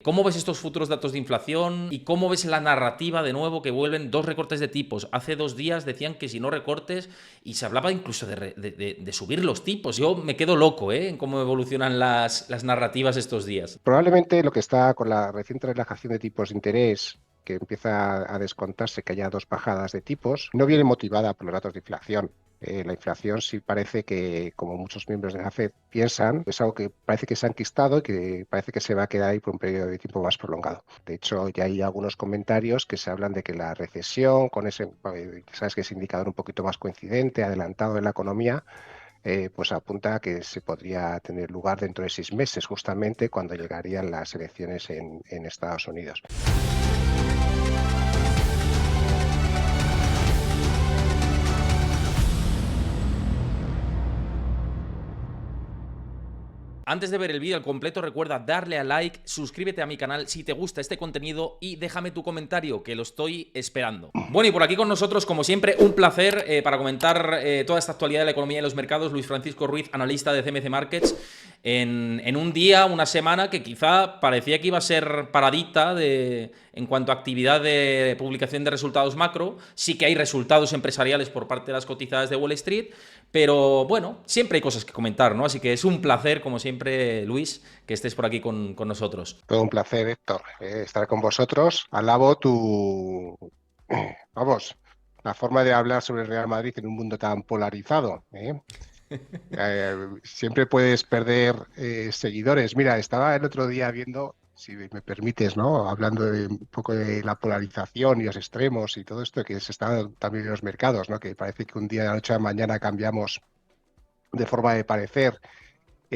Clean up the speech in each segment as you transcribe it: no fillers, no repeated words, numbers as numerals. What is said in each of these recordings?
¿Cómo ves estos futuros datos de inflación y cómo ves la narrativa de nuevo que vuelven dos recortes de tipos? Hace 2 días decían que si no recortes y se hablaba incluso de subir los tipos. Yo me quedo loco, ¿eh? En cómo evolucionan las narrativas estos días. Probablemente lo que está con la reciente relajación de tipos de interés, que empieza a descontarse que haya dos bajadas de tipos, no viene motivada por los datos de inflación. La inflación sí parece que, como muchos miembros de la FED piensan, es algo que parece que se ha enquistado y que parece que se va a quedar ahí por un periodo de tiempo más prolongado. De hecho, ya hay algunos comentarios que se hablan de que la recesión, con ese, sabes que es indicador un poquito más coincidente, adelantado en la economía, pues apunta a que se podría tener lugar dentro de 6 meses, justamente cuando llegarían las elecciones en Estados Unidos. Antes de ver el vídeo al completo, recuerda darle a like, suscríbete a mi canal si te gusta este contenido y déjame tu comentario, que lo estoy esperando. Bueno, y por aquí con nosotros, como siempre, un placer para comentar toda esta actualidad de la economía y los mercados, Luis Francisco Ruiz, analista de CMC Markets, en un día, una semana que quizá parecía que iba a ser paradita en cuanto a actividad de publicación de resultados macro. Sí que hay resultados empresariales por parte de las cotizadas de Wall Street, pero bueno, siempre hay cosas que comentar, ¿no? Así que es un placer, como siempre, Luis, que estés por aquí con nosotros. Todo un placer, Héctor, estar con vosotros. Alabo vamos, la forma de hablar sobre el Real Madrid en un mundo tan polarizado. Siempre puedes perder seguidores. Mira, estaba el otro día viendo, si me permites, ¿no? Hablando de un poco de la polarización y los extremos y todo esto que se está también en los mercados, ¿no? Que parece que un día de la noche a la mañana cambiamos de forma de parecer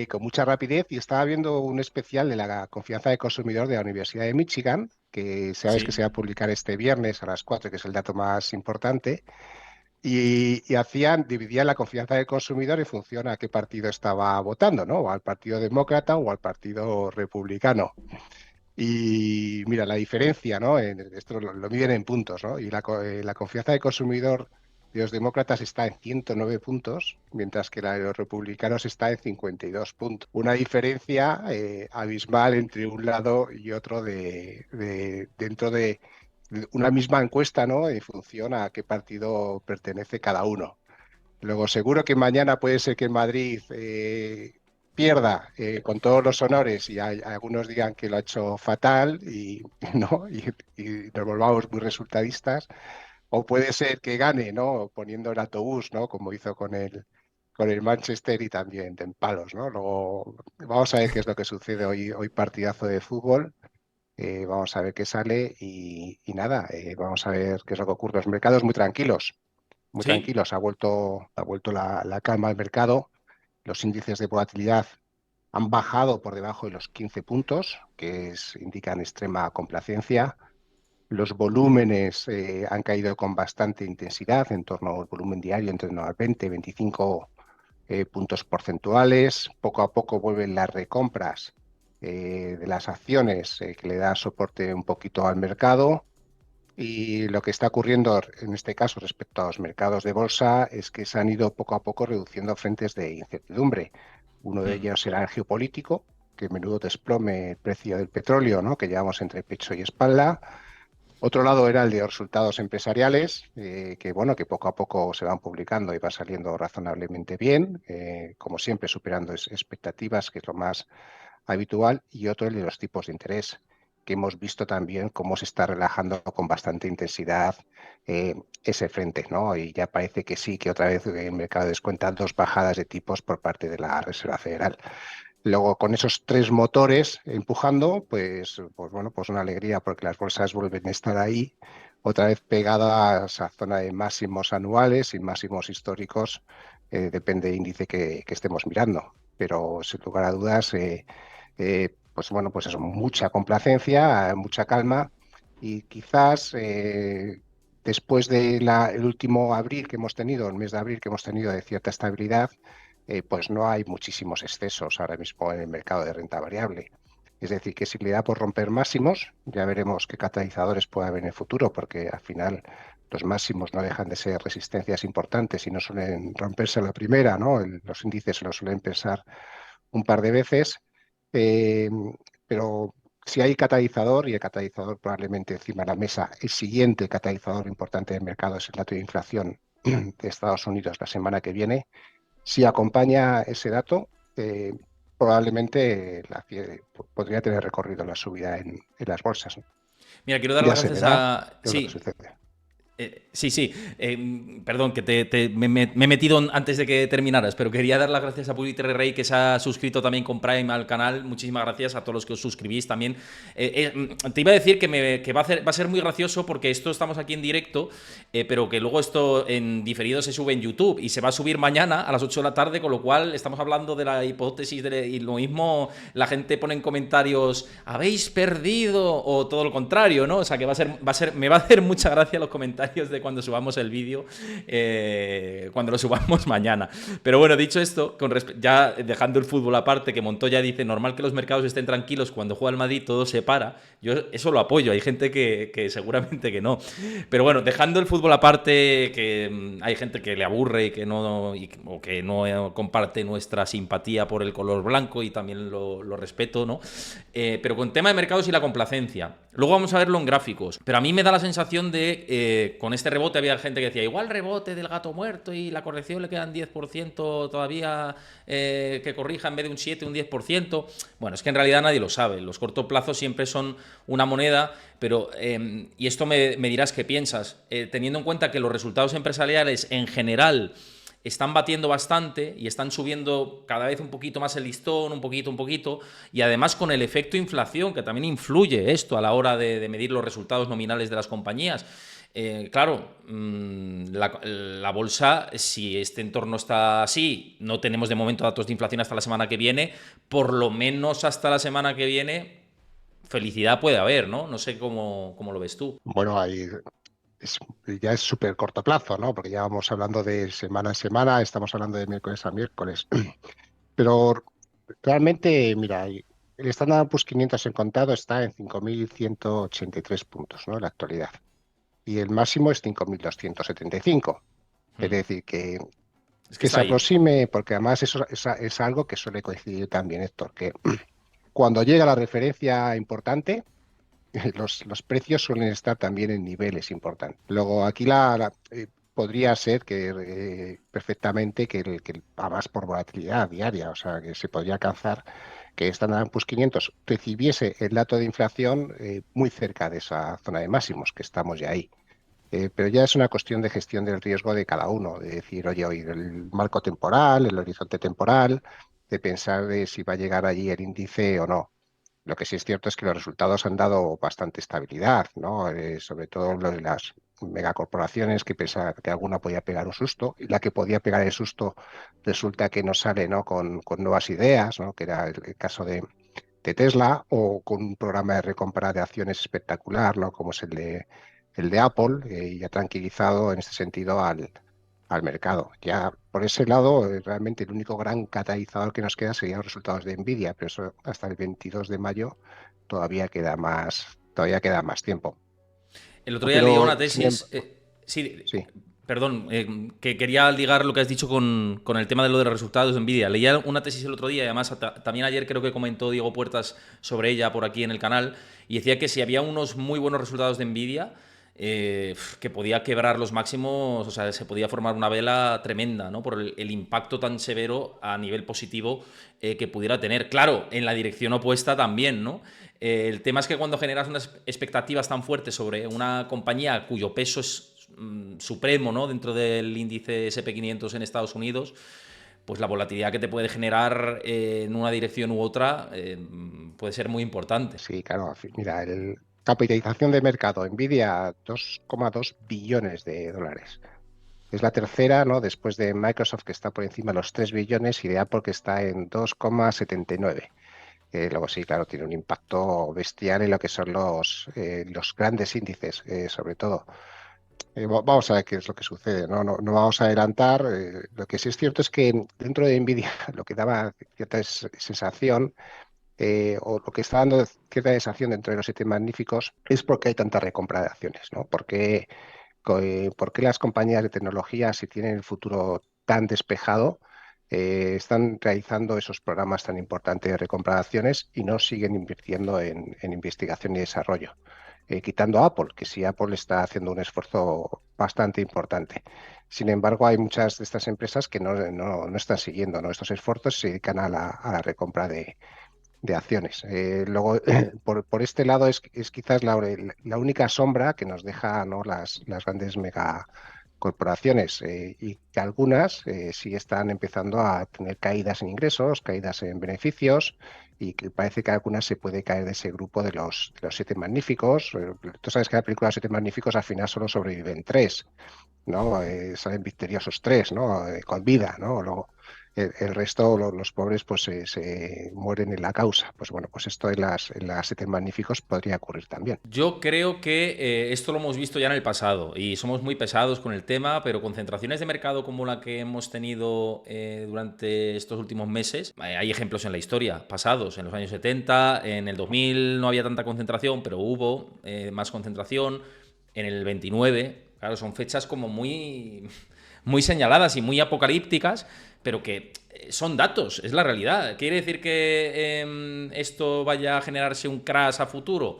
con mucha rapidez y estaba viendo un especial de la confianza del consumidor de la Universidad de Michigan, que sabes que se va a Sí. publicar este viernes a las 4, que es el dato más importante. Y dividían la confianza del consumidor en función a qué partido estaba votando, ¿no? O al Partido Demócrata o al Partido Republicano. Y mira, la diferencia, ¿no? Esto lo miden en puntos, ¿no? Y la confianza del consumidor de los demócratas está en 109 puntos, mientras que la de los republicanos está en 52 puntos. Una diferencia abismal entre un lado y otro dentro de una misma encuesta, ¿no? En función a qué partido pertenece cada uno. Luego, seguro que mañana puede ser que en Madrid pierda con todos los honores y algunos digan que lo ha hecho fatal y, ¿no? Y nos volvamos muy resultadistas. O puede ser que gane, ¿no? Poniendo el autobús, ¿no? Como hizo con el Manchester y también en palos, ¿no? Luego vamos a ver qué es lo que sucede hoy partidazo de fútbol. Vamos a ver qué sale y nada, vamos a ver qué es lo que ocurre. Los mercados muy tranquilos, muy Sí. tranquilos. Ha vuelto la calma al mercado. Los índices de volatilidad han bajado por debajo de los 15 puntos, indican extrema complacencia. Los volúmenes han caído con bastante intensidad, en torno al volumen diario, en torno a 20, 25 puntos porcentuales. Poco a poco vuelven las recompras de las acciones que le dan soporte un poquito al mercado. Y lo que está ocurriendo en este caso respecto a los mercados de bolsa es que se han ido poco a poco reduciendo frentes de incertidumbre. Uno de Mm. ellos era el geopolítico, que menudo desplome el precio del petróleo, ¿no? Que llevamos entre pecho y espalda. Otro lado era el de los resultados empresariales, que bueno, que poco a poco se van publicando y va saliendo razonablemente bien, como siempre superando expectativas, que es lo más habitual, y otro el de los tipos de interés, que hemos visto también cómo se está relajando con bastante intensidad ese frente, ¿no? Y ya parece que sí, que otra vez el mercado descuenta dos bajadas de tipos por parte de la Reserva Federal. Luego, con esos tres motores empujando, pues bueno, pues una alegría porque las bolsas vuelven a estar ahí, otra vez pegadas a zona de máximos anuales y máximos históricos, depende del índice que estemos mirando. Pero sin lugar a dudas, pues bueno, pues eso, mucha complacencia, mucha calma y quizás después del último abril que hemos tenido, el mes de abril que hemos tenido de cierta estabilidad, pues no hay muchísimos excesos ahora mismo en el mercado de renta variable. Es decir, que si le da por romper máximos, ya veremos qué catalizadores puede haber en el futuro, porque al final los máximos no dejan de ser resistencias importantes y no suelen romperse a la primera, ¿no? Los índices se lo suelen pensar un par de veces, eh, pero si hay catalizador, y el catalizador probablemente encima de la mesa, el siguiente catalizador importante del mercado es el dato de inflación de Estados Unidos la semana que viene. Si acompaña ese dato, probablemente podría tener recorrido la subida en las bolsas, ¿no? Mira, quiero dar las Ya se gracias verá a... qué es lo que Sí, sucede. sí, sí. Perdón, que me he metido antes de que terminaras, pero quería dar las gracias a Pulitzer Rey, que se ha suscrito también con Prime al canal. Muchísimas gracias a todos los que os suscribís también. Te iba a decir que va a ser muy gracioso porque esto estamos aquí en directo, pero que luego esto en diferido se sube en YouTube y se va a subir mañana a las 8 de la tarde, con lo cual estamos hablando de la hipótesis y lo mismo la gente pone en comentarios, habéis perdido, o todo lo contrario, ¿no? O sea que me va a hacer mucha gracia los comentarios de cuando subamos el vídeo, cuando lo subamos mañana. Pero bueno, dicho esto, ya dejando el fútbol aparte, que Montoya dice, normal que los mercados estén tranquilos, cuando juega el Madrid todo se para. Yo eso lo apoyo, hay gente que seguramente que no. Pero bueno, dejando el fútbol aparte, que hay gente que le aburre y que no, o que no comparte nuestra simpatía por el color blanco, y también lo respeto, ¿no? Pero con tema de mercados y la complacencia. Luego vamos a verlo en gráficos. Pero a mí me da la sensación de, con este rebote había gente que decía, igual rebote del gato muerto y la corrección le quedan 10% todavía que corrija en vez de un 7, un 10%. Bueno, es que en realidad nadie lo sabe. Los cortos plazos siempre son una moneda, pero, y esto me dirás qué piensas, teniendo en cuenta que los resultados empresariales en general están batiendo bastante y están subiendo cada vez un poquito más el listón, un poquito, y además con el efecto inflación, que también influye esto a la hora de medir los resultados nominales de las compañías. Claro, la bolsa, si este entorno está así, no tenemos de momento datos de inflación hasta la semana que viene, por lo menos hasta la semana que viene, felicidad puede haber, ¿no? No sé cómo lo ves tú. Bueno, ahí es- ya es súper corto plazo, ¿no? Porque ya vamos hablando de semana en semana, estamos hablando de miércoles a miércoles. Pero realmente, mira, el Standard Poor's 500 en contado está en 5.183 puntos, ¿no? En la actualidad. Y el máximo es 5.275. Es Hmm. decir, Es que que está se ahí. aproxime, porque además eso es algo que suele coincidir también, Héctor, que cuando llega la referencia importante, los precios suelen estar también en niveles importantes. Luego, aquí podría ser que perfectamente además por volatilidad diaria, o sea, que se podría alcanzar que Standard Poor's 500 recibiese el dato de inflación muy cerca de esa zona de máximos, que estamos ya ahí. Pero ya es una cuestión de gestión del riesgo de cada uno, de decir, oye, el marco temporal, el horizonte temporal, de pensar de si va a llegar allí el índice o no. Lo que sí es cierto es que los resultados han dado bastante estabilidad, ¿no? Sobre todo lo de las megacorporaciones, que pensaba que alguna podía pegar un susto, y la que podía pegar el susto resulta que no sale, ¿no? Con nuevas ideas, ¿no? Que era el caso de Tesla, o con un programa de recompra de acciones espectacular, ¿no? Como es el de Apple, y ha tranquilizado en este sentido al mercado. Ya por ese lado, realmente el único gran catalizador que nos queda serían los resultados de Nvidia, pero eso hasta el 22 de mayo todavía queda más tiempo. El otro día leía una Pero, sin tesis, embargo, sí, sí, perdón, que quería ligar lo que has dicho con el tema de lo de los resultados de Nvidia. Leía una tesis el otro día, y además también ayer creo que comentó Diego Puertas sobre ella por aquí en el canal, y decía que si había unos muy buenos resultados de Nvidia, que podía quebrar los máximos, o sea, se podía formar una vela tremenda, ¿no? Por el impacto tan severo a nivel positivo que pudiera tener. Claro, en la dirección opuesta también, ¿no? El tema es que cuando generas unas expectativas tan fuertes sobre una compañía cuyo peso es supremo, ¿no? Dentro del índice SP500 en Estados Unidos, pues la volatilidad que te puede generar en una dirección u otra puede ser muy importante. sí, claro, mira, capitalización de mercado, Nvidia, 2,2 billones de dólares. Es la tercera, ¿no? Después de Microsoft, que está por encima de los 3 billones, y de Apple, que está en 2,79. Luego sí, claro, tiene un impacto bestial en lo que son los grandes índices, sobre todo. Vamos a ver qué es lo que sucede, ¿no? No vamos a adelantar. Lo que sí es cierto es que dentro de Nvidia lo que daba cierta sensación, o lo que está dando cierta sensación dentro de los siete magníficos, es porque hay tanta recompra de acciones, ¿no? ¿Por qué las compañías de tecnología, si tienen el futuro tan despejado, están realizando esos programas tan importantes de recompra de acciones y no siguen invirtiendo en investigación y desarrollo. Quitando a Apple, que sí, Apple está haciendo un esfuerzo bastante importante. Sin embargo, hay muchas de estas empresas que no están siguiendo, ¿no?, estos esfuerzos, se dedican a la recompra de acciones. Luego, por este lado, es quizás la única sombra que nos deja, ¿no?, las grandes megacorporaciones, y que algunas sí están empezando a tener caídas en ingresos, caídas en beneficios, y que parece que algunas se puede caer de ese grupo de los siete magníficos. Tú sabes que la película de los siete magníficos al final solo sobreviven tres, ¿no? Salen victoriosos tres, ¿no? Con vida, ¿no? Luego, el resto, los pobres, pues se mueren en la causa. Pues bueno, pues esto en las Siete Magníficos podría ocurrir también. Yo creo que esto lo hemos visto ya en el pasado y somos muy pesados con el tema, pero concentraciones de mercado como la que hemos tenido durante estos últimos meses, hay ejemplos en la historia pasados, en los años 70, en el 2000 no había tanta concentración, pero hubo más concentración, en el 29, claro, son fechas como muy señaladas y muy apocalípticas, pero que son datos, es la realidad. ¿Quiere decir que esto vaya a generarse un crash a futuro?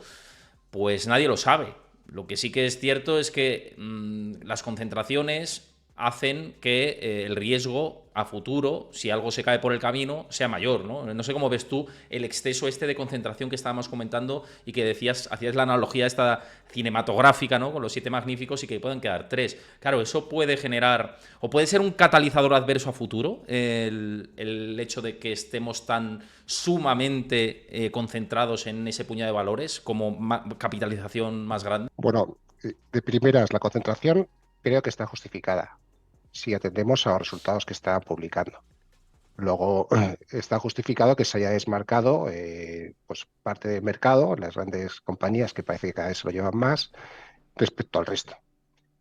Pues nadie lo sabe. Lo que sí que es cierto es que las concentraciones hacen que el riesgo a futuro, si algo se cae por el camino, sea mayor, ¿no? No sé cómo ves tú el exceso este de concentración que estábamos comentando y que decías, hacías la analogía esta cinematográfica, ¿no?, con los siete magníficos y que pueden quedar tres. Claro, eso puede generar, o puede ser un catalizador adverso a futuro, el hecho de que estemos tan sumamente concentrados en ese puñado de valores como capitalización más grande. Bueno, de primeras, la concentración creo que está justificada si atendemos a los resultados que está publicando. Luego, está justificado que se haya desmarcado pues parte del mercado, las grandes compañías que parece que cada vez se lo llevan más respecto al resto.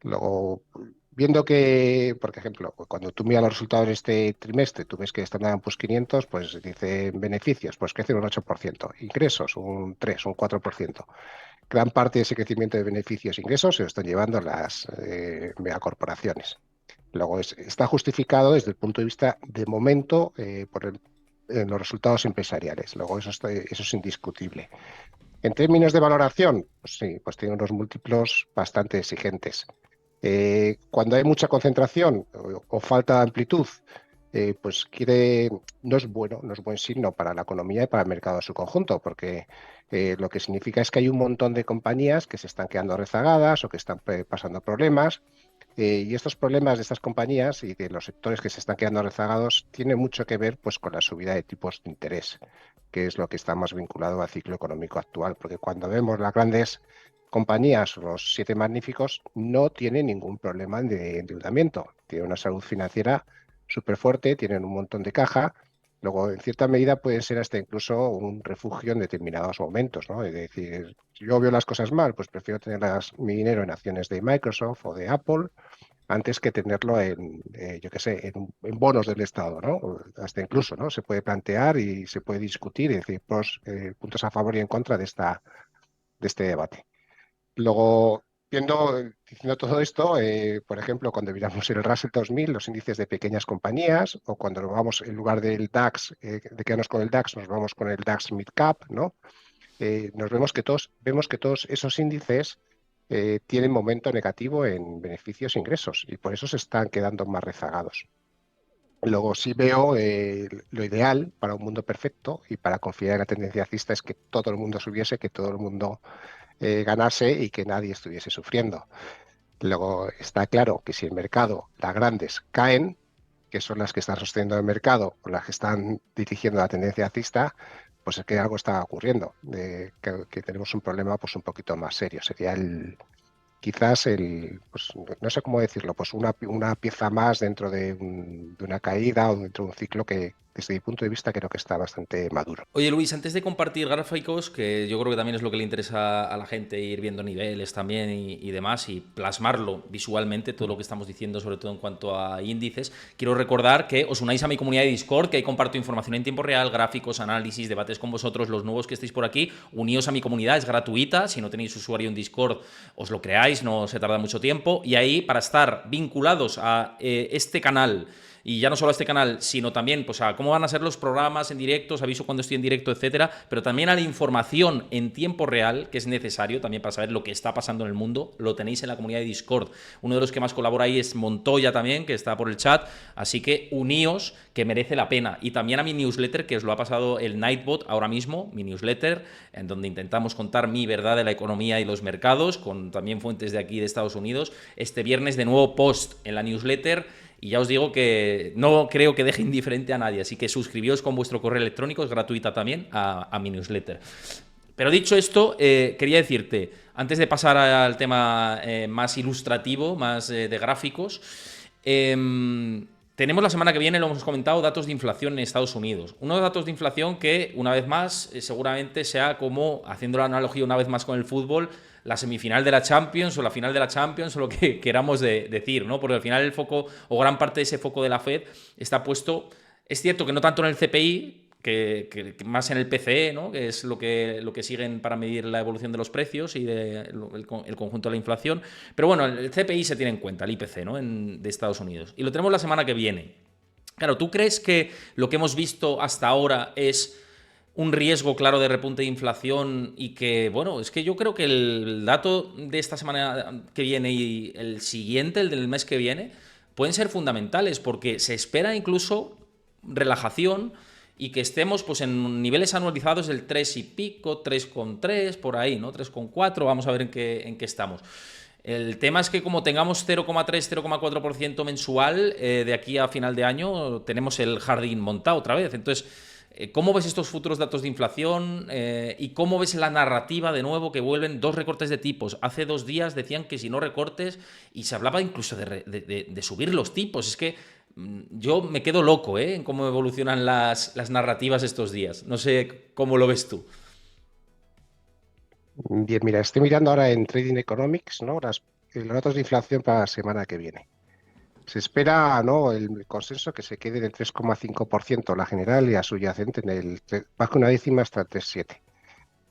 Luego, viendo que, por ejemplo, cuando tú miras los resultados de este trimestre, tú ves que Standard Poor's 500, pues dice beneficios, pues crecen un 8%, ingresos un 3, un 4%. Gran parte de ese crecimiento de beneficios e ingresos se lo están llevando las megacorporaciones. Luego, está justificado desde el punto de vista de momento en los resultados empresariales. Luego, eso es indiscutible. En términos de valoración, pues sí, pues tiene unos múltiplos bastante exigentes. Cuando hay mucha concentración o falta de amplitud, pues no es bueno, no es buen signo para la economía y para el mercado en su conjunto, porque lo que significa es que hay un montón de compañías que se están quedando rezagadas o que están pasando problemas. Y estos problemas de estas compañías y de los sectores que se están quedando rezagados tienen mucho que ver, pues, con la subida de tipos de interés, que es lo que está más vinculado al ciclo económico actual, porque cuando vemos las grandes compañías, los siete magníficos, no tienen ningún problema de endeudamiento, tienen una salud financiera súper fuerte, tienen un montón de caja. Luego, en cierta medida, pueden ser hasta incluso un refugio en determinados momentos, ¿no? Es decir, si yo veo las cosas mal, pues prefiero tener mi dinero en acciones de Microsoft o de Apple antes que tenerlo yo qué sé, en bonos del Estado, ¿no? Hasta incluso, ¿no? Se puede plantear y se puede discutir, es decir, puntos a favor y en contra de este debate. Luego, diciendo todo esto, por ejemplo, cuando miramos el Russell 2000, los índices de pequeñas compañías, o cuando nos vamos, en lugar del DAX, de quedarnos con el DAX, nos vamos con el DAX Mid Cap, ¿no? Vemos que todos esos índices tienen momento negativo en beneficios e ingresos y por eso se están quedando más rezagados. Luego sí veo lo ideal para un mundo perfecto y para confiar en la tendencia alcista es que todo el mundo subiese, que todo el mundo ganase y que nadie estuviese sufriendo. Luego está claro que si el mercado, las grandes, caen, que son las que están sosteniendo el mercado o las que están dirigiendo la tendencia alcista, pues es que algo está ocurriendo, que tenemos un problema pues un poquito más serio. Sería quizás pues no sé cómo decirlo, pues una pieza más dentro de una caída o dentro de un ciclo que desde mi punto de vista creo que está bastante maduro. Oye Luis, antes de compartir gráficos, que yo creo que también es lo que le interesa a la gente, ir viendo niveles también y demás, y plasmarlo visualmente, todo lo que estamos diciendo, sobre todo en cuanto a índices, quiero recordar que os unáis a mi comunidad de Discord, que ahí comparto información en tiempo real, gráficos, análisis, debates con vosotros, los nuevos que estéis por aquí, uníos a mi comunidad, es gratuita, si no tenéis usuario en Discord, os lo creáis, no se tarda mucho tiempo, y ahí para estar vinculados a este canal, y ya no solo a este canal, sino también pues, a cómo van a ser los programas en directo, os aviso cuando estoy en directo, etcétera, pero también a la información en tiempo real, que es necesario también para saber lo que está pasando en el mundo. Lo tenéis en la comunidad de Discord. Uno de los que más colabora ahí es Montoya también, que está por el chat, así que uníos, que merece la pena. Y también a mi newsletter, que os lo ha pasado el Nightbot ahora mismo, mi newsletter, en donde intentamos contar mi verdad de la economía y los mercados, con también fuentes de aquí de Estados Unidos. Este viernes de nuevo post en la newsletter, y ya os digo que no creo que deje indiferente a nadie, así que suscribíos con vuestro correo electrónico, es gratuita también, a mi newsletter. Pero dicho esto, quería decirte, antes de pasar al tema más ilustrativo, más de gráficos, tenemos la semana que viene, lo hemos comentado, datos de inflación en Estados Unidos. Unos datos de inflación que, una vez más, seguramente sea como, haciendo la analogía una vez más con el fútbol, la semifinal de la Champions o la final de la Champions o lo que queramos decir, ¿no? Porque al final el foco, o gran parte de ese foco de la Fed, está puesto, es cierto que no tanto en el CPI, que más en el PCE, ¿no? Que es lo que siguen para medir la evolución de los precios y el conjunto de la inflación. Pero bueno, el CPI se tiene en cuenta, el IPC, ¿no? De Estados Unidos. Y lo tenemos la semana que viene. Claro, ¿tú crees que lo que hemos visto hasta ahora es un riesgo claro de repunte de inflación y que, bueno, es que yo creo que el dato de esta semana que viene y el siguiente, el del mes que viene, pueden ser fundamentales porque se espera incluso relajación y que estemos pues en niveles anualizados del 3 y pico, 3,3, por ahí, ¿no? 3,4, vamos a ver en qué estamos. El tema es que como tengamos 0,3, 0,4% mensual de aquí a final de año, tenemos el jardín montado otra vez. Entonces, ¿cómo ves estos futuros datos de inflación y cómo ves la narrativa de nuevo que vuelven dos recortes de tipos? Hace 2 días decían que si no recortes y se hablaba incluso de subir los tipos. Es que yo me quedo loco en cómo evolucionan las narrativas estos días. No sé cómo lo ves tú. Bien, mira, estoy mirando ahora en Trading Economics, ¿no? Los datos de inflación para la semana que viene. Se espera, ¿no? El consenso que se quede en el 3,5% la general y la subyacente en bajo una décima hasta el 3,7.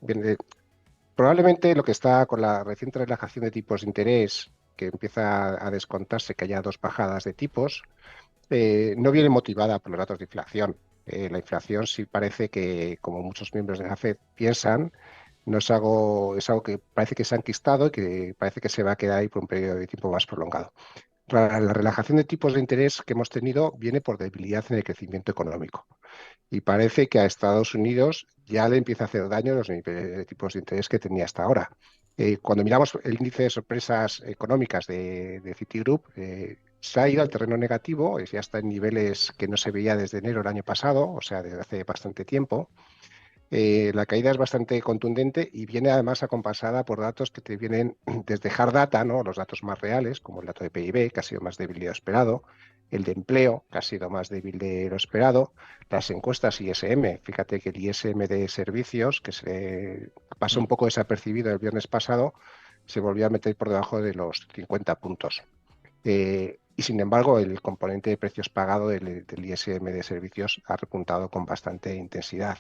Bien, probablemente lo que está con la reciente relajación de tipos de interés, que empieza a descontarse que haya dos bajadas de tipos, no viene motivada por los datos de inflación. La inflación sí parece que, como muchos miembros de la Fed piensan, no es algo que parece que se ha enquistado y que parece que se va a quedar ahí por un periodo de tiempo más prolongado. La relajación de tipos de interés que hemos tenido viene por debilidad en el crecimiento económico. Y parece que a Estados Unidos ya le empieza a hacer daño los niveles de tipos de interés que tenía hasta ahora. Cuando miramos el índice de sorpresas económicas de Citigroup, se ha ido al terreno negativo, ya está en niveles que no se veía desde enero del año pasado, o sea, desde hace bastante tiempo. La caída es bastante contundente y viene además acompasada por datos que te vienen desde hard data, ¿no? Los datos más reales, como el dato de PIB, que ha sido más débil de lo esperado, el de empleo, que ha sido más débil de lo esperado, las encuestas ISM. Fíjate que el ISM de servicios, que se pasó un poco desapercibido el viernes pasado, se volvió a meter por debajo de los 50 puntos. Y sin embargo, el componente de precios pagado del ISM de servicios ha repuntado con bastante intensidad.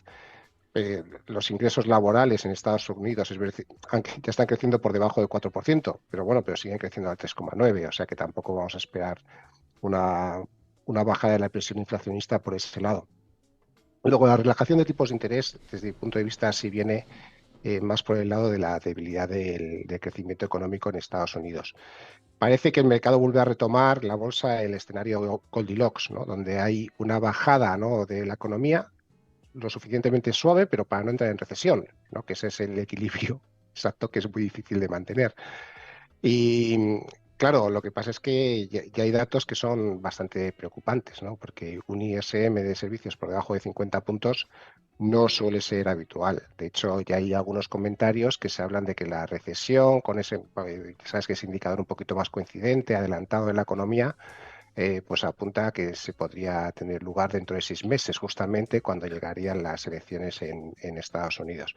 Los ingresos laborales en Estados Unidos ya están creciendo por debajo del 4%, pero bueno, pero siguen creciendo al 3,9%, o sea que tampoco vamos a esperar una, una bajada de la presión inflacionista por ese lado. Luego, la relajación de tipos de interés, desde mi punto de vista, sí viene más por el lado de la debilidad del crecimiento económico en Estados Unidos. Parece que el mercado vuelve a retomar la bolsa, el escenario Goldilocks, ¿no? Donde hay una bajada, ¿no? de la economía lo suficientemente suave, pero para no entrar en recesión, ¿no? Que ese es el equilibrio exacto que es muy difícil de mantener. Y claro, lo que pasa es que ya hay datos que son bastante preocupantes, ¿no? Porque un ISM de servicios por debajo de 50 puntos no suele ser habitual. De hecho, ya hay algunos comentarios que se hablan de que la recesión, con ese, sabes que es indicador un poquito más coincidente, adelantado de la economía, pues apunta a que se podría tener lugar dentro de 6 meses, justamente cuando llegarían las elecciones en Estados Unidos.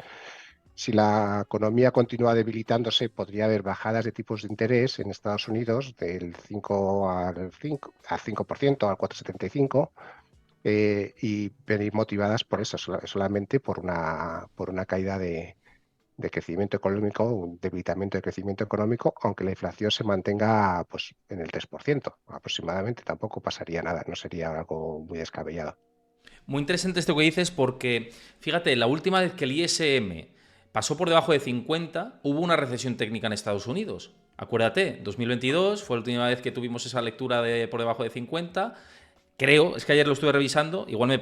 Si la economía continúa debilitándose, podría haber bajadas de tipos de interés en Estados Unidos del 5 al 5%, al 4,75%, y venir motivadas por eso, solamente por una caída de crecimiento económico, un debilitamiento de crecimiento económico, aunque la inflación se mantenga pues, en el 3% aproximadamente. Tampoco pasaría nada, no sería algo muy descabellado. Muy interesante esto que dices porque, fíjate, la última vez que el ISM pasó por debajo de 50, hubo una recesión técnica en Estados Unidos. Acuérdate, 2022 fue la última vez que tuvimos esa lectura de por debajo de 50. Creo, es que ayer lo estuve revisando, igual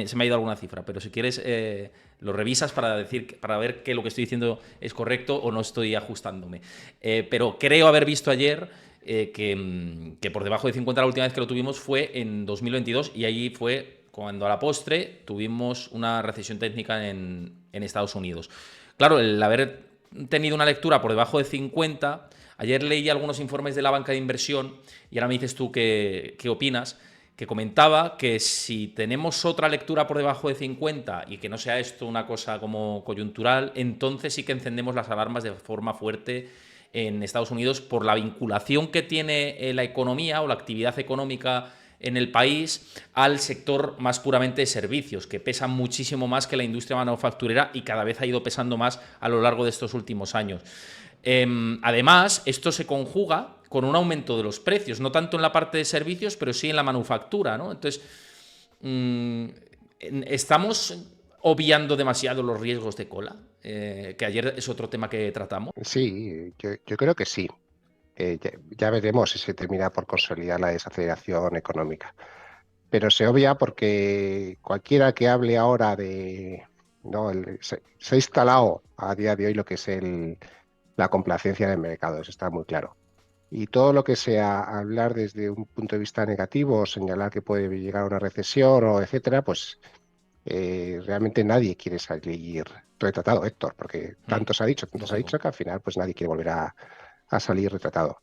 se me ha ido alguna cifra, pero si quieres lo revisas para decir, para ver que lo que estoy diciendo es correcto o no estoy ajustándome. Pero creo haber visto ayer que por debajo de 50 la última vez que lo tuvimos fue en 2022 y allí fue cuando a la postre tuvimos una recesión técnica en Estados Unidos. Claro, el haber tenido una lectura por debajo de 50, ayer leí algunos informes de la banca de inversión y ahora me dices tú qué opinas, que comentaba que si tenemos otra lectura por debajo de 50 y que no sea esto una cosa como coyuntural, entonces sí que encendemos las alarmas de forma fuerte en Estados Unidos por la vinculación que tiene la economía o la actividad económica en el país al sector más puramente de servicios, que pesa muchísimo más que la industria manufacturera y cada vez ha ido pesando más a lo largo de estos últimos años. Además, esto se conjuga con un aumento de los precios, no tanto en la parte de servicios, pero sí en la manufactura, ¿no? Entonces, estamos obviando demasiado los riesgos de cola, que ayer es otro tema que tratamos. Sí, yo creo que sí. Ya veremos si se termina por consolidar la desaceleración económica. Pero se obvia porque cualquiera que hable ahora de... No, se ha instalado a día de hoy lo que es la complacencia del mercado, eso está muy claro. Y todo lo que sea hablar desde un punto de vista negativo, o señalar que puede llegar a una recesión o etcétera, pues realmente nadie quiere salir retratado, Héctor, porque tanto se ha Lógico. dicho que al final pues nadie quiere volver a salir retratado.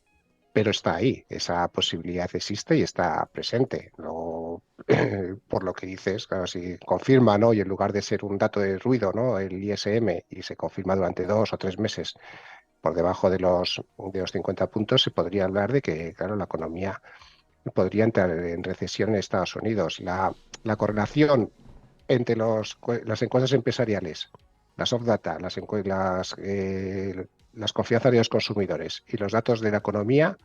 Pero está ahí, esa posibilidad existe y está presente. Luego, por lo que dices, claro, si confirma, ¿no? Y en lugar de ser un dato de ruido, ¿no? El ISM y se confirma durante 2 o 3 meses por debajo de los 50 puntos, se podría hablar de que, claro, la economía podría entrar en recesión en Estados Unidos. La correlación entre las encuestas empresariales, las soft data, las confianzas de los consumidores y los datos de la economía,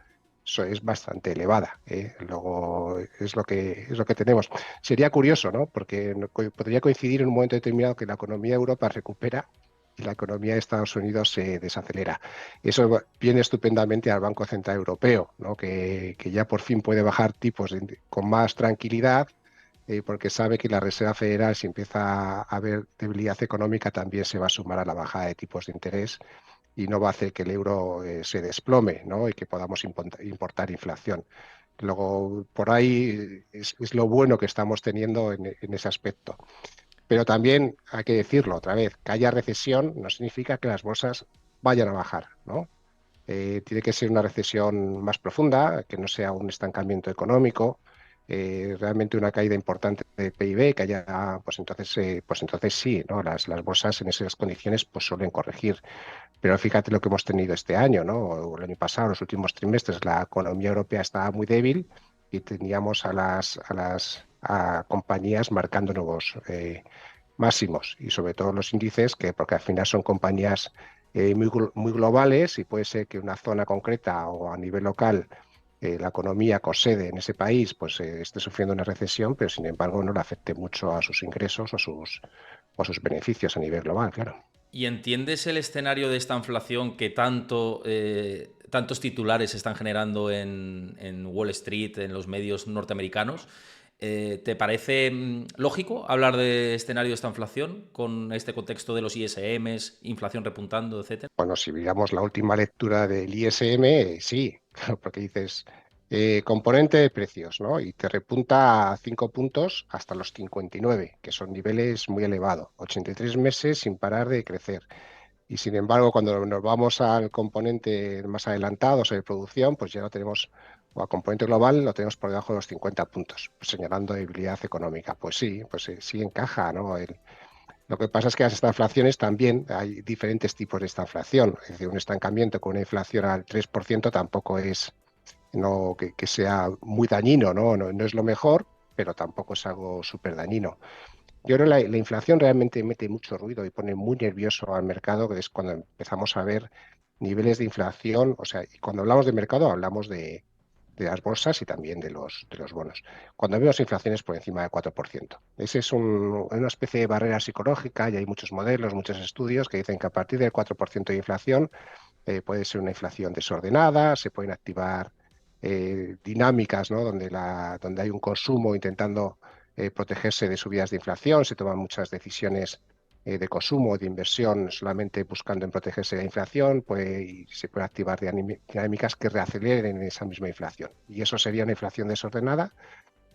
eso es bastante elevada, ¿eh? Luego es lo que tenemos. Sería curioso, ¿no? Porque podría coincidir en un momento determinado que la economía de Europa recupera y la economía de Estados Unidos se desacelera. Eso viene estupendamente al Banco Central Europeo, ¿no? Que ya por fin puede bajar tipos con más tranquilidad, porque sabe que la Reserva Federal, si empieza a haber debilidad económica, también se va a sumar a la bajada de tipos de interés y no va a hacer que el euro se desplome, ¿no? Y que podamos importar inflación. Luego, por ahí es lo bueno que estamos teniendo en ese aspecto. Pero también hay que decirlo otra vez, que haya recesión no significa que las bolsas vayan a bajar, ¿no? Tiene que ser una recesión más profunda, que no sea un estancamiento económico, realmente una caída importante de PIB, que haya, pues entonces sí, ¿no? Las bolsas en esas condiciones pues suelen corregir. Pero fíjate lo que hemos tenido este año, ¿no? O el año pasado, los últimos trimestres, la economía europea estaba muy débil y teníamos a compañías marcando nuevos máximos y sobre todo los índices, porque al final son compañías muy globales y puede ser que una zona concreta o a nivel local la economía con sede en ese país pues esté sufriendo una recesión, pero sin embargo no le afecte mucho a sus ingresos o sus beneficios a nivel global, claro. ¿Y entiendes el escenario de esta inflación que tantos titulares están generando en Wall Street, en los medios norteamericanos? ¿Te parece lógico hablar de escenario de esta inflación con este contexto de los ISMs, inflación repuntando, etcétera? Bueno, si miramos la última lectura del ISM, sí, claro, porque dices componente de precios, ¿no? Y te repunta a 5 puntos hasta los 59, que son niveles muy elevados, 83 meses sin parar de crecer. Y sin embargo, cuando nos vamos al componente más adelantado, o sea, de producción, pues ya lo tenemos, o al componente global, lo tenemos por debajo de los 50 puntos, pues señalando debilidad económica. Pues sí encaja, ¿no? Lo que pasa es que esta inflaciones también hay diferentes tipos de esta inflación. Es decir, un estancamiento con una inflación al 3% tampoco es no, que sea muy dañino, ¿no? No es lo mejor, pero tampoco es algo súper dañino. Yo creo que la inflación realmente mete mucho ruido y pone muy nervioso al mercado, que es cuando empezamos a ver niveles de inflación. O sea, y cuando hablamos de mercado hablamos de las bolsas y también de los bonos. Cuando vemos inflaciones por encima del 4%. Ese es una especie de barrera psicológica y hay muchos modelos, muchos estudios que dicen que a partir del 4% de inflación puede ser una inflación desordenada, se pueden activar dinámicas, ¿no? Donde hay un consumo intentando protegerse de subidas de inflación, se toman muchas decisiones de consumo, de inversión, solamente buscando en protegerse de la inflación, pues, y se pueden activar dinámicas que reaceleren esa misma inflación. Y eso sería una inflación desordenada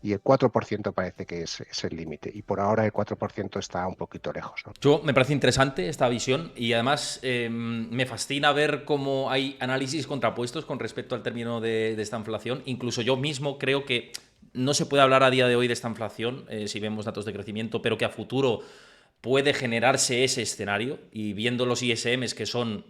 y el 4% parece que es el límite. Y por ahora el 4% está un poquito lejos, ¿no? Me parece interesante esta visión y además me fascina ver cómo hay análisis contrapuestos con respecto al término de esta inflación. Incluso yo mismo creo que no se puede hablar a día de hoy de esta inflación si vemos datos de crecimiento, pero que a futuro puede generarse ese escenario y viendo los ISMs que son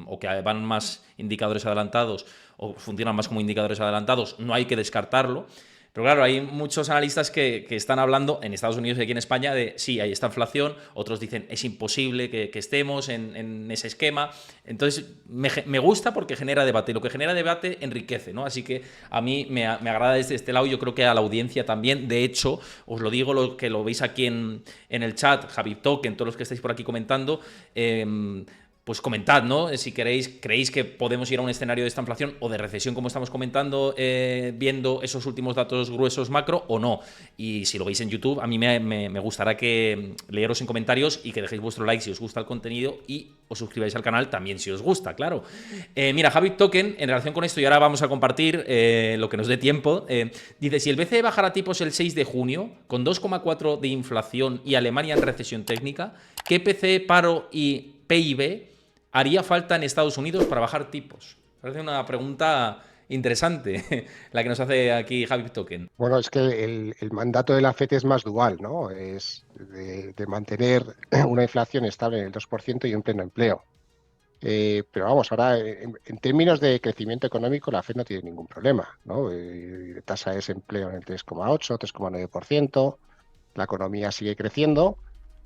o que van más indicadores adelantados o funcionan más como indicadores adelantados, no hay que descartarlo. Pero claro, hay muchos analistas que están hablando en Estados Unidos y aquí en España de sí, hay esta inflación, otros dicen es imposible que estemos en ese esquema. Entonces me gusta porque genera debate y lo que genera debate enriquece, ¿no? Así que a mí me agrada desde este lado, yo creo que a la audiencia también. De hecho, os lo digo, lo que lo veis aquí en el chat, Javi Token, todos los que estáis por aquí comentando, pues comentad, ¿no? Si creéis que podemos ir a un escenario de esta inflación o de recesión como estamos comentando, viendo esos últimos datos gruesos macro o no. Y si lo veis en YouTube, a mí me gustará que leeros en comentarios y que dejéis vuestro like si os gusta el contenido y os suscribáis al canal también si os gusta, claro. Mira, Javi Token, en relación con esto, y ahora vamos a compartir lo que nos dé tiempo, dice, si el BCE bajara tipos el 6 de junio, con 2,4 de inflación y Alemania en recesión técnica, ¿qué PCE, paro y PIB haría falta en Estados Unidos para bajar tipos? Parece una pregunta interesante la que nos hace aquí Javi Token. Bueno, es que el mandato de la FED es más dual, ¿no? Es de mantener una inflación estable en el 2% y un pleno empleo. Pero vamos, ahora en términos de crecimiento económico la FED no tiene ningún problema, ¿no? Tasa de desempleo en el 3,8, 3,9%, la economía sigue creciendo,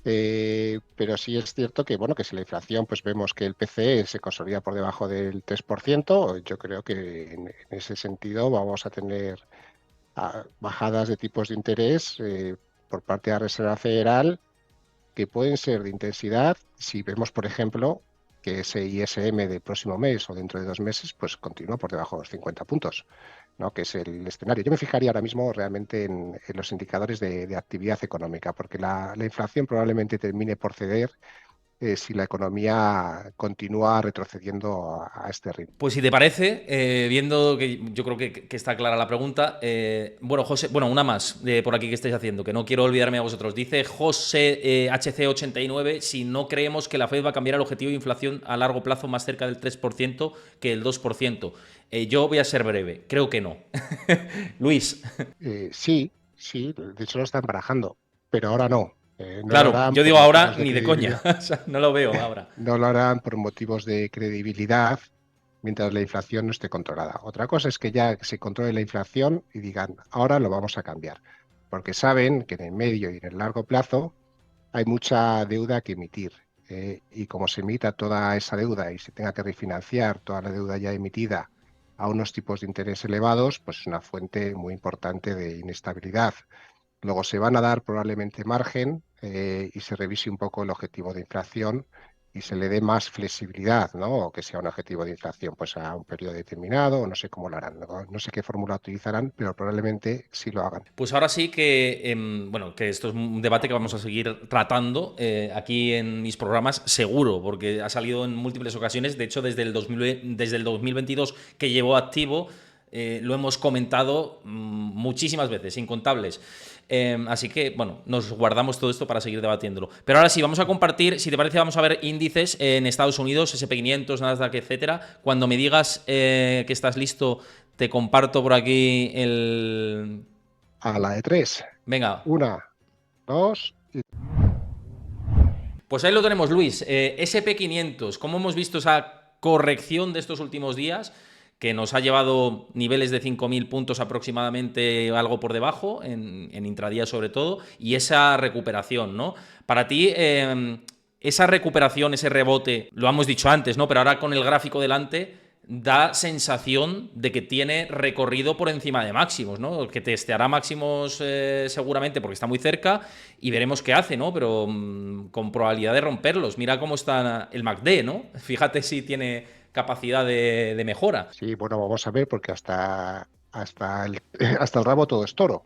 pero sí es cierto que, bueno, que si la inflación, pues vemos que el PCE se consolida por debajo del 3%, yo creo que en ese sentido vamos a tener bajadas de tipos de interés por parte de la Reserva Federal que pueden ser de intensidad si vemos, por ejemplo, que ese ISM del próximo mes o dentro de 2 meses pues continúa por debajo de los 50 puntos, ¿no? Que es el escenario. Yo me fijaría ahora mismo realmente en los indicadores de actividad económica, porque la inflación probablemente termine por ceder si la economía continúa retrocediendo a este ritmo. Pues si te parece, viendo que yo creo que está clara la pregunta, bueno, José, bueno, una más por aquí que estáis haciendo, que no quiero olvidarme a vosotros. Dice José HC89, si no creemos que la Fed va a cambiar el objetivo de inflación a largo plazo más cerca del 3% que el 2%. Yo voy a ser breve, creo que no. Luis. Sí, de hecho lo están barajando, pero ahora no. No lo Claro, harán yo por digo ahora motivos de ni de coña, credibilidad. o sea, no lo veo ahora. No lo harán por motivos de credibilidad mientras la inflación no esté controlada. Otra cosa es que ya se controle la inflación y digan, ahora lo vamos a cambiar, porque saben que en el medio y en el largo plazo hay mucha deuda que emitir. Y como se emita toda esa deuda y se tenga que refinanciar toda la deuda ya emitida a unos tipos de interés elevados, pues es una fuente muy importante de inestabilidad. Luego se van a dar probablemente margen y se revise un poco el objetivo de inflación y se le dé más flexibilidad, ¿no? O que sea un objetivo de inflación pues a un periodo determinado, o no sé cómo lo harán, no sé qué fórmula utilizarán, pero probablemente sí lo hagan. Pues ahora sí que, bueno, que esto es un debate que vamos a seguir tratando aquí en mis programas, seguro, porque ha salido en múltiples ocasiones. De hecho, desde el 2022 que llevo activo, lo hemos comentado muchísimas veces, incontables. Así que, bueno, nos guardamos todo esto para seguir debatiéndolo. Pero ahora sí, vamos a compartir, si te parece, vamos a ver índices en Estados Unidos, SP500, Nasdaq, etcétera. Cuando me digas que estás listo, te comparto por aquí el... A la de 3. Venga. 1, 2 y... Pues ahí lo tenemos, Luis. SP500, ¿cómo hemos visto esa corrección de estos últimos días? que nos ha llevado niveles de 5.000 puntos aproximadamente, algo por debajo, en intradía sobre todo, y esa recuperación, ¿no? Para ti, esa recuperación, ese rebote, lo hemos dicho antes, ¿no? Pero ahora con el gráfico delante, da sensación de que tiene recorrido por encima de máximos, ¿no? Que testeará máximos seguramente porque está muy cerca y veremos qué hace, ¿no? Pero con probabilidad de romperlos. Mira cómo está el MACD, ¿no? Fíjate si tiene capacidad de mejora. Sí, bueno, vamos a ver, porque hasta el rabo todo es toro,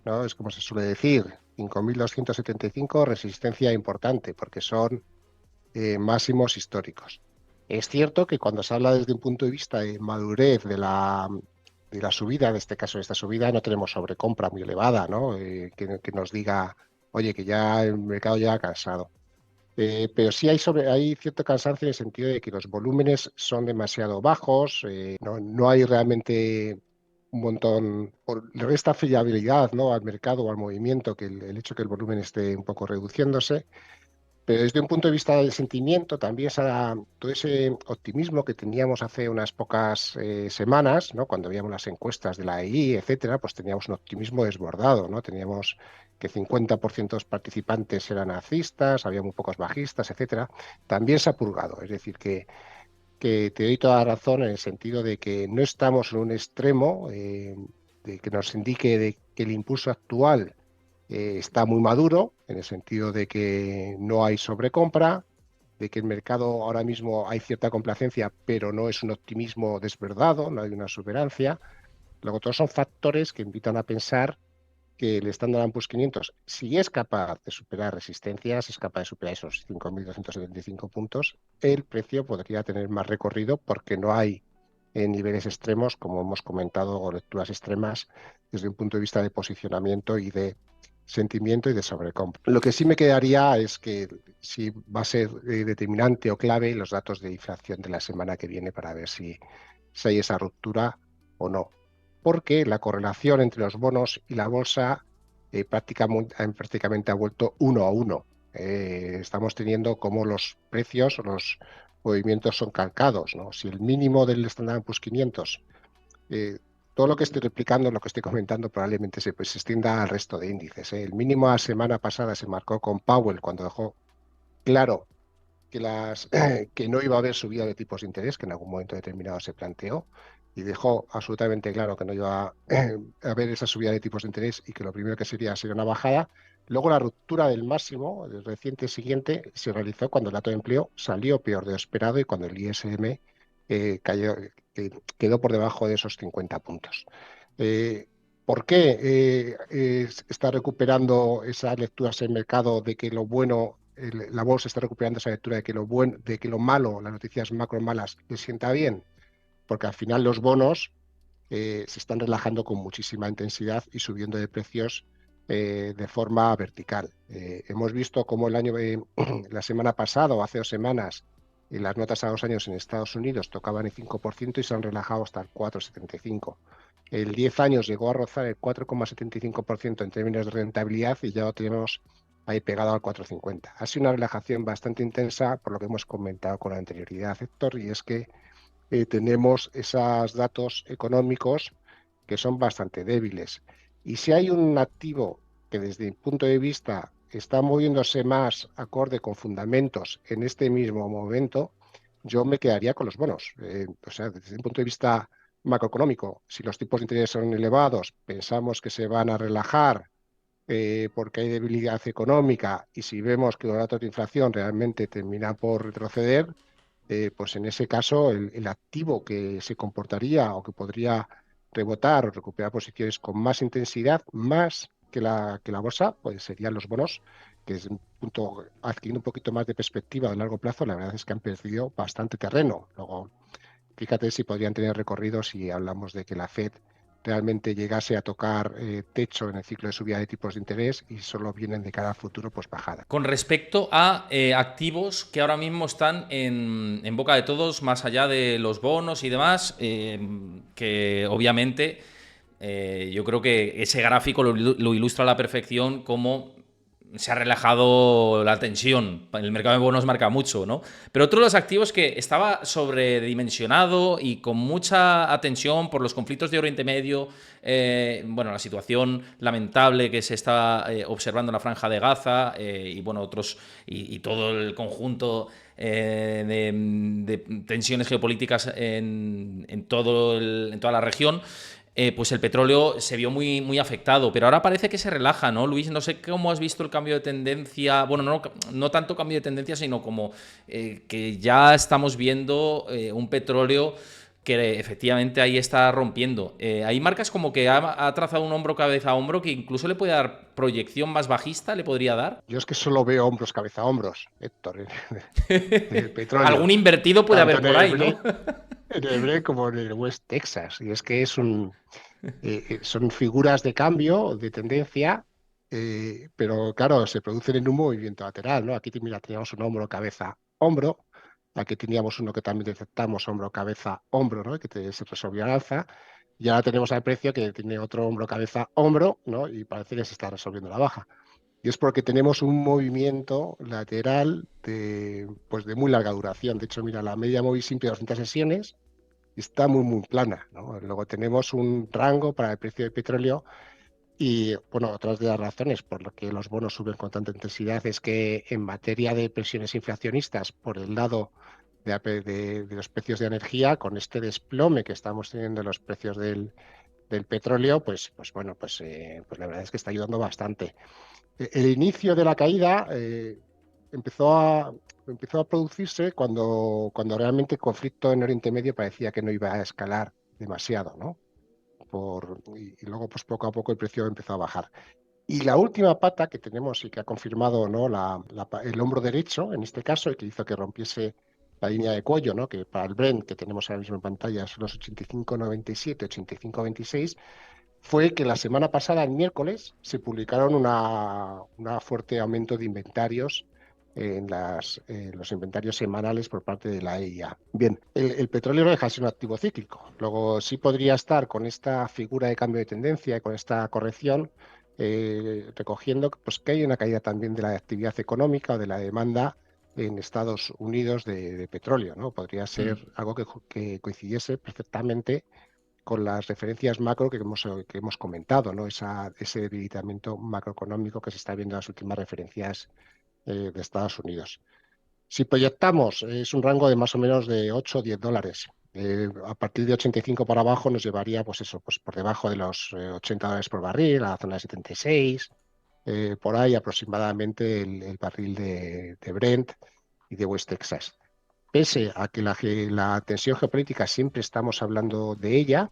¿no? Es como se suele decir, 5.275 resistencia importante, porque son máximos históricos. Es cierto que cuando se habla desde un punto de vista de madurez de la subida, en este caso de esta subida, no tenemos sobrecompra muy elevada, ¿no? Que nos diga, oye, que ya el mercado ya ha cansado. Pero sí hay cierto cansancio en el sentido de que los volúmenes son demasiado bajos, no hay realmente un montón, le resta fiabilidad, ¿no?, al mercado o al movimiento que el hecho que el volumen esté un poco reduciéndose. Pero desde un punto de vista del sentimiento, también todo ese optimismo que teníamos hace unas pocas semanas, ¿no? Cuando veíamos las encuestas de la EI, etcétera, pues teníamos un optimismo desbordado, ¿no? Teníamos que 50% de los participantes eran alcistas, había muy pocos bajistas, etcétera. También se ha purgado, es decir, que te doy toda la razón en el sentido de que no estamos en un extremo de que nos indique de que el impulso actual está muy maduro, en el sentido de que no hay sobrecompra, de que el mercado ahora mismo hay cierta complacencia, pero no es un optimismo desverdado, no hay una exuberancia. Luego, todos son factores que invitan a pensar que el Standard and Poor's 500, si es capaz de superar resistencias, es capaz de superar esos 5.275 puntos, el precio podría tener más recorrido porque no hay niveles extremos, como hemos comentado, o lecturas extremas desde un punto de vista de posicionamiento y de sentimiento y de sobrecompra. Lo que sí me quedaría es que si va a ser determinante o clave los datos de inflación de la semana que viene para ver si hay esa ruptura o no. Porque la correlación entre los bonos y la bolsa prácticamente ha vuelto 1 a 1. Estamos teniendo como los precios o los movimientos son calcados, ¿no? Si el mínimo del Standard Poor's 500, todo lo que estoy replicando, lo que estoy comentando, probablemente se extienda al resto de índices. El mínimo la semana pasada se marcó con Powell cuando dejó claro que no iba a haber subida de tipos de interés, que en algún momento determinado se planteó, y dejó absolutamente claro que no iba a haber esa subida de tipos de interés y que lo primero que sería una bajada. Luego la ruptura del máximo, el reciente siguiente, se realizó cuando el dato de empleo salió peor de lo esperado y cuando el ISM quedó por debajo de esos 50 puntos. ¿Por qué está recuperando esas lecturas en el mercado de que lo bueno, la bolsa está recuperando esa lectura de que lo bueno, de que lo malo, las noticias macro malas, le sienta bien? Porque al final los bonos se están relajando con muchísima intensidad y subiendo de precios de forma vertical. Hemos visto cómo la semana pasada o hace 2 semanas las notas a 2 años en Estados Unidos tocaban el 5% y se han relajado hasta el 4,75%. El 10 años llegó a rozar el 4,75% en términos de rentabilidad y ya lo tenemos ahí pegado al 4,50%. Ha sido una relajación bastante intensa por lo que hemos comentado con anterioridad, Héctor, y es que tenemos esos datos económicos que son bastante débiles. Y si hay un activo que desde mi punto de vista está moviéndose más acorde con fundamentos en este mismo momento, yo me quedaría con los bonos. O sea, desde un punto de vista macroeconómico, si los tipos de interés son elevados, pensamos que se van a relajar porque hay debilidad económica y si vemos que los datos de inflación realmente terminan por retroceder, pues en ese caso el activo que se comportaría o que podría rebotar o recuperar posiciones con más intensidad, más que la bolsa, pues serían los bonos, que es un punto, adquiriendo un poquito más de perspectiva a largo plazo, la verdad es que han perdido bastante terreno. Luego, fíjate si podrían tener recorrido si hablamos de que la Fed realmente llegase a tocar techo en el ciclo de subida de tipos de interés y solo vienen de cara al futuro, pues bajada. Con respecto a activos que ahora mismo están en boca de todos, más allá de los bonos y demás, que obviamente yo creo que ese gráfico lo ilustra a la perfección como se ha relajado la tensión. El mercado de bonos marca mucho, ¿no? Pero otro de los activos que estaba sobredimensionado y con mucha atención por los conflictos de Oriente Medio, bueno, la situación lamentable que se está observando en la Franja de Gaza, y bueno, otros, y todo el conjunto de tensiones geopolíticas en toda la región, pues el petróleo se vio muy afectado, pero ahora parece que se relaja, ¿no, Luis? No sé cómo has visto el cambio de tendencia, bueno, no tanto cambio de tendencia, sino como que ya estamos viendo un petróleo que efectivamente ahí está rompiendo. Hay marcas como que ha trazado un hombro cabeza a hombro que incluso le puede dar proyección más bajista, le podría dar. Yo es que solo veo hombros, cabeza a hombros, Héctor, del petróleo, Algún invertido puede tanto haber por ahí, ¿no? En el Brent como en el West Texas. Y es que son figuras de cambio, de tendencia, pero claro, se producen en un movimiento lateral, ¿no? Aquí mira, teníamos un hombro, cabeza, hombro. Aquí teníamos uno que también detectamos hombro, cabeza, hombro, ¿no? Se resolvió al alza. Y ahora tenemos al precio que tiene otro hombro, cabeza, hombro, ¿no? Y parece que se está resolviendo la baja. Y es porque tenemos un movimiento lateral pues de muy larga duración. De hecho, mira, la media móvil simple de 200 sesiones está muy plana, ¿no? Luego tenemos un rango para el precio del petróleo y, bueno, otras de las razones por las que los bonos suben con tanta intensidad es que en materia de presiones inflacionistas por el lado de los precios de energía, con este desplome que estamos teniendo en los precios del petróleo, pues bueno, pues la verdad es que está ayudando bastante. El inicio de la caída empezó a producirse cuando realmente el conflicto en Oriente Medio parecía que no iba a escalar demasiado, ¿no? Y luego, pues poco a poco el precio empezó a bajar. Y la última pata que tenemos y que ha confirmado, ¿no? El hombro derecho, en este caso, y que hizo que rompiese la línea de cuello, ¿no? Que para el Brent, que tenemos ahora mismo en pantalla, son los 85,97, 85,26, fue que la semana pasada, el miércoles, se publicaron una fuerte aumento de inventarios en los inventarios semanales por parte de la EIA. Bien, el petróleo no deja de ser un activo cíclico. Luego sí podría estar con esta figura de cambio de tendencia y con esta corrección, recogiendo pues, que hay una caída también de la actividad económica o de la demanda en Estados Unidos de petróleo, ¿no? Podría ser algo que coincidiese perfectamente con las referencias macro que hemos comentado, ¿no? Ese debilitamiento macroeconómico que se está viendo en las últimas referencias de Estados Unidos. Si proyectamos, es un rango de más o menos de 8 o 10 dólares. A partir de 85 para abajo nos llevaría, pues eso, pues por debajo de los $80 por barril, a la zona de 76, por ahí aproximadamente el barril de Brent y de West Texas. Pese a que la tensión geopolítica siempre estamos hablando de ella,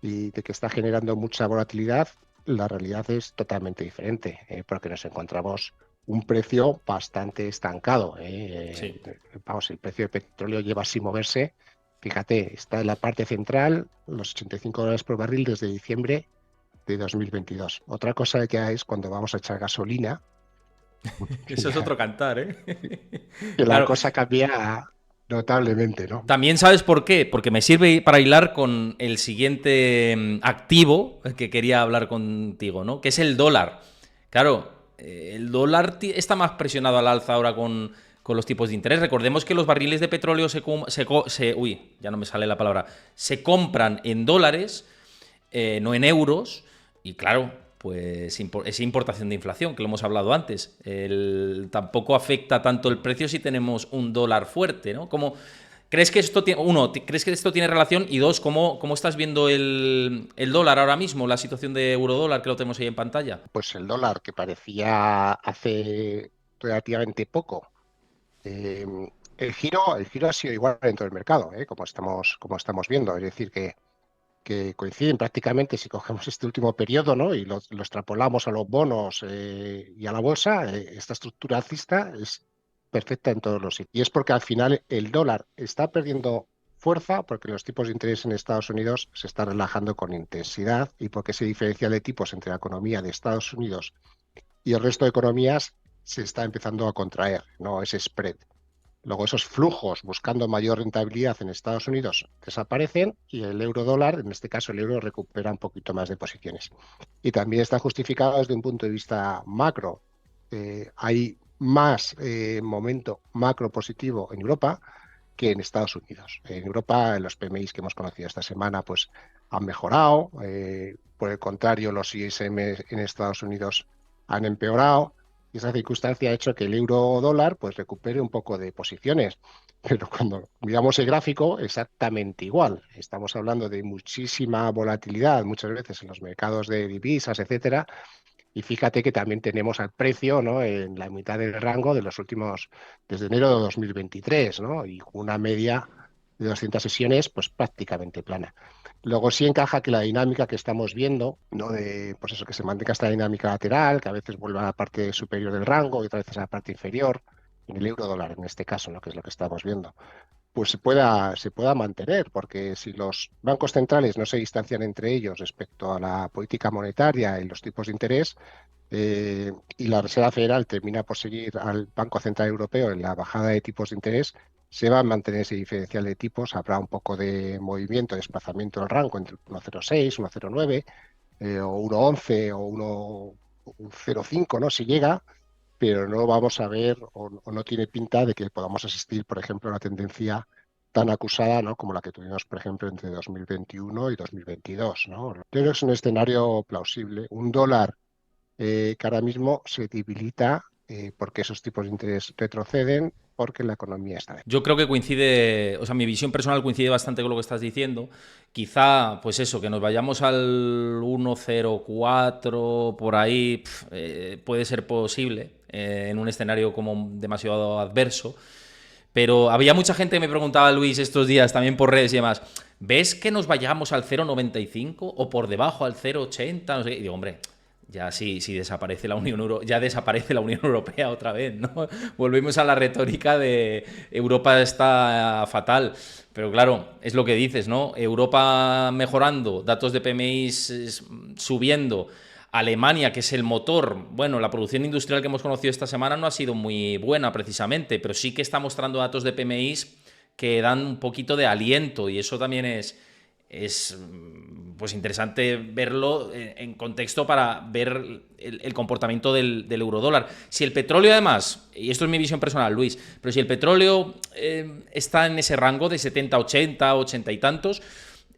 y de que está generando mucha volatilidad, la realidad es totalmente diferente, porque nos encontramos un precio bastante estancado. Sí. Vamos, el precio del petróleo lleva sin moverse. Fíjate, está en la parte central, los 85 dólares por barril desde diciembre de 2022. Otra cosa que es cuando vamos a echar gasolina, Eso es otro cantar, ¿eh? que la Claro. cosa cambia notablemente, ¿no? También sabes por qué, porque me sirve para hilar con el siguiente activo que quería hablar contigo, ¿no? Que es el dólar. Claro, el dólar está más presionado al alza ahora con los tipos de interés. Recordemos que los barriles de petróleo uy, ya no me sale la palabra. Se compran en dólares, no en euros. Y claro, pues es importación de inflación, que lo hemos hablado antes. Tampoco afecta tanto el precio si tenemos un dólar fuerte, ¿no? ¿Crees que esto tiene, ¿crees que esto tiene relación? Y dos, ¿cómo estás viendo el dólar ahora mismo, la situación de euro-dólar que lo tenemos ahí en pantalla? Pues el dólar, que parecía hace relativamente poco. Eh, el giro ha sido igual dentro del mercado, como estamos viendo. Es decir, que coinciden prácticamente si cogemos este último periodo, ¿no? Y lo extrapolamos a los bonos y a la bolsa, esta estructura alcista es perfecta en todos los sitios. Y es porque al final el dólar está perdiendo fuerza porque los tipos de interés en Estados Unidos se están relajando con intensidad y porque ese diferencial de tipos entre la economía de Estados Unidos y el resto de economías se está empezando a contraer, ¿no? Ese spread. Luego esos flujos buscando mayor rentabilidad en Estados Unidos desaparecen y el euro dólar, en este caso el euro, recupera un poquito más de posiciones. Y también está justificado desde un punto de vista macro. hay más momento macro positivo en Europa que en Estados Unidos. En Europa, los PMIs que hemos conocido esta semana pues, han mejorado. Por el contrario, los ISM en Estados Unidos han empeorado. Y esa circunstancia ha hecho que el euro dólar pues, recupere un poco de posiciones. Pero cuando miramos el gráfico, exactamente igual. Estamos hablando de muchísima volatilidad muchas veces en los mercados de divisas, etcétera. Y fíjate que también tenemos al precio, ¿no?, en la mitad del rango de los últimos, desde enero de 2023, ¿no? Y una media de 200 sesiones, pues prácticamente plana. Luego sí encaja que la dinámica que estamos viendo, ¿no?, de, pues eso, que se mantenga esta dinámica lateral, que a veces vuelva a la parte superior del rango y otras veces a la parte inferior, en el euro dólar en este caso, ¿no?, que es lo que estamos viendo, pues se pueda mantener, porque si los bancos centrales no se distancian entre ellos respecto a la política monetaria y los tipos de interés, y la Reserva Federal termina por seguir al Banco Central Europeo en la bajada de tipos de interés, se va a mantener ese diferencial de tipos, habrá un poco de movimiento, desplazamiento del rango entre 1,06, 1,09, o 1,11 o 1,05, ¿no? Si llega, pero no vamos a ver o no tiene pinta de que podamos asistir, por ejemplo, a una tendencia tan acusada, ¿no?, como la que tuvimos, por ejemplo, entre 2021 y 2022, ¿no? Yo creo que es un escenario plausible. Un dólar que ahora mismo se debilita porque esos tipos de interés retroceden, porque la economía está débil. Yo creo que coincide, o sea, mi visión personal coincide bastante con lo que estás diciendo. Quizá, pues eso, que nos vayamos al 1,04 por ahí, puede ser posible en un escenario como demasiado adverso. Pero había mucha gente que me preguntaba, Luis, estos días, también por redes y demás, ¿ves que nos vayamos al 0,95 o por debajo al 0,80? No sé qué. Y digo, hombre, ya si desaparece la Unión Europea, ya desaparece la Unión Europea otra vez, ¿no? Volvemos a la retórica de Europa está fatal. Pero claro, es lo que dices, ¿no? Europa mejorando, datos de PMI subiendo, Alemania, que es el motor, bueno, la producción industrial que hemos conocido esta semana no ha sido muy buena precisamente, pero sí que está mostrando datos de PMIs que dan un poquito de aliento y eso también es pues interesante verlo en contexto para ver el comportamiento del eurodólar. Si el petróleo además, y esto es mi visión personal, Luis, pero si el petróleo está en ese rango de 70, 80, 80 y tantos,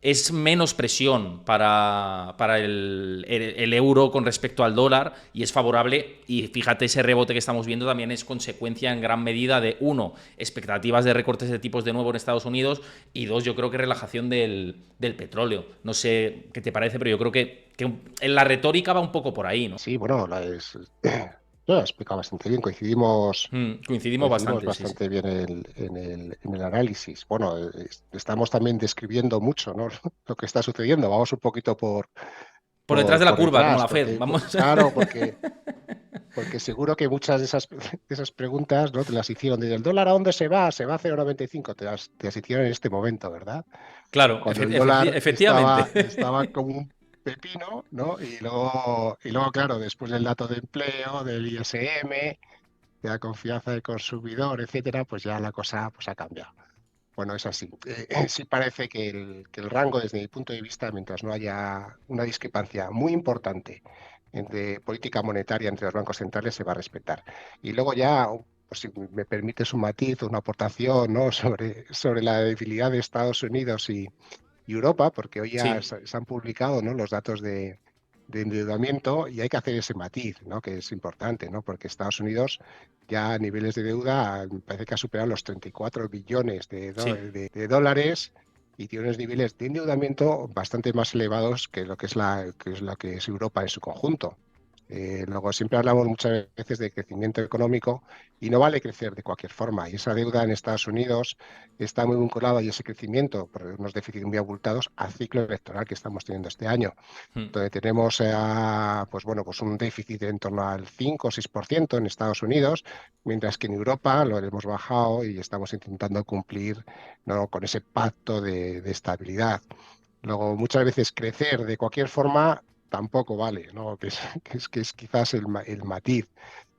es menos presión para el euro con respecto al dólar y es favorable. Y fíjate, ese rebote que estamos viendo también es consecuencia en gran medida de, uno, expectativas de recortes de tipos de nuevo en Estados Unidos y dos, yo creo que relajación del petróleo. No sé qué te parece, pero yo creo que en la retórica va un poco por ahí, ¿no? Sí, bueno, lo he explicado bastante bien. Coincidimos Coincidimos bastante, sí, sí. bastante bien en el análisis. Bueno, estamos también describiendo mucho, ¿no?, lo que está sucediendo. Vamos un poquito por, Por detrás de la por curva, como detrás, la Fed. porque, Vamos. claro, porque seguro que muchas de esas preguntas, ¿no?, te las hicieron desde el dólar a dónde se va, a 0,95, te las hicieron en este momento, ¿verdad? Claro, Cuando el dólar efectivamente. estaba como un pepino, ¿no? Y luego, claro, después del dato de empleo, del ISM, de la confianza del consumidor, etcétera, pues ya la cosa pues, ha cambiado. Bueno, es así. Sí parece que el rango, desde mi punto de vista, mientras no haya una discrepancia muy importante entre política monetaria entre los bancos centrales, se va a respetar. Y luego ya, pues, si me permites un matiz, una aportación, ¿no?, sobre la debilidad de Estados Unidos y Europa, porque hoy ya Sí, se han publicado, ¿no?, los datos de endeudamiento y hay que hacer ese matiz, ¿no?, que es importante, ¿no?, porque Estados Unidos ya a niveles de deuda me parece que ha superado los 34 billones sí. de dólares y tiene unos niveles de endeudamiento bastante más elevados que lo que es Europa en su conjunto. Luego siempre hablamos muchas veces de crecimiento económico y no vale crecer de cualquier forma. Y esa deuda en Estados Unidos está muy vinculada, y ese crecimiento por unos déficits muy abultados, al ciclo electoral que estamos teniendo este año, Mm. donde tenemos pues un déficit de en torno al 5 o 6% en Estados Unidos, mientras que en Europa lo hemos bajado y estamos intentando cumplir, ¿no?, con ese pacto de estabilidad. Luego, muchas veces crecer de cualquier forma tampoco vale, ¿no?, que es quizás el matiz.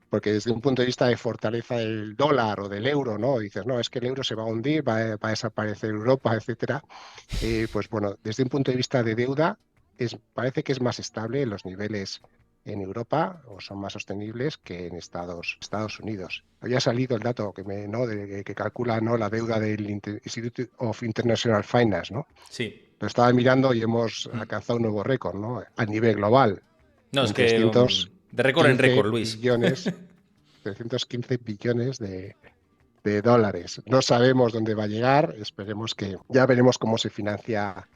Porque desde un punto de vista de fortaleza del dólar o del euro, ¿no?, dices, no, es que el euro se va a hundir, va a desaparecer Europa, etcétera. Pues bueno, desde un punto de vista de deuda, parece que es más estable en los niveles en Europa o son más sostenibles que en Estados Unidos. Había salido el dato ¿no? que calcula, ¿no? la deuda del Institute of International Finance, ¿no? Sí. Lo estaba mirando y hemos Mm. alcanzado un nuevo récord, ¿no? A nivel global, No, es en que de récord en récord, Luis. 315 billones de dólares. No sabemos dónde va a llegar, esperemos que ya veremos cómo se financia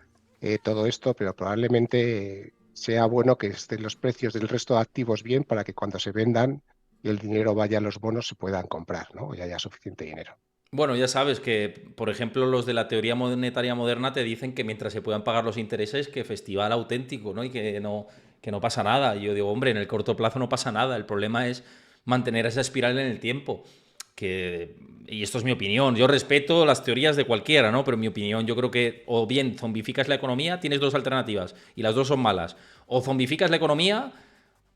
todo esto, pero probablemente sea bueno que estén los precios del resto de activos bien para que cuando se vendan y el dinero vaya a los bonos se puedan comprar, ¿no? Y haya suficiente dinero. Bueno, ya sabes que, por ejemplo, los de la teoría monetaria moderna te dicen que mientras se puedan pagar los intereses, que festival auténtico, ¿no? Y que no pasa nada. Y yo digo, hombre, en el corto plazo no pasa nada. El problema es mantener esa espiral en el tiempo. Y esto es mi opinión. Yo respeto las teorías de cualquiera, ¿no? Pero en mi opinión, yo creo que o bien zombificas la economía, tienes dos alternativas, y las dos son malas. O zombificas la economía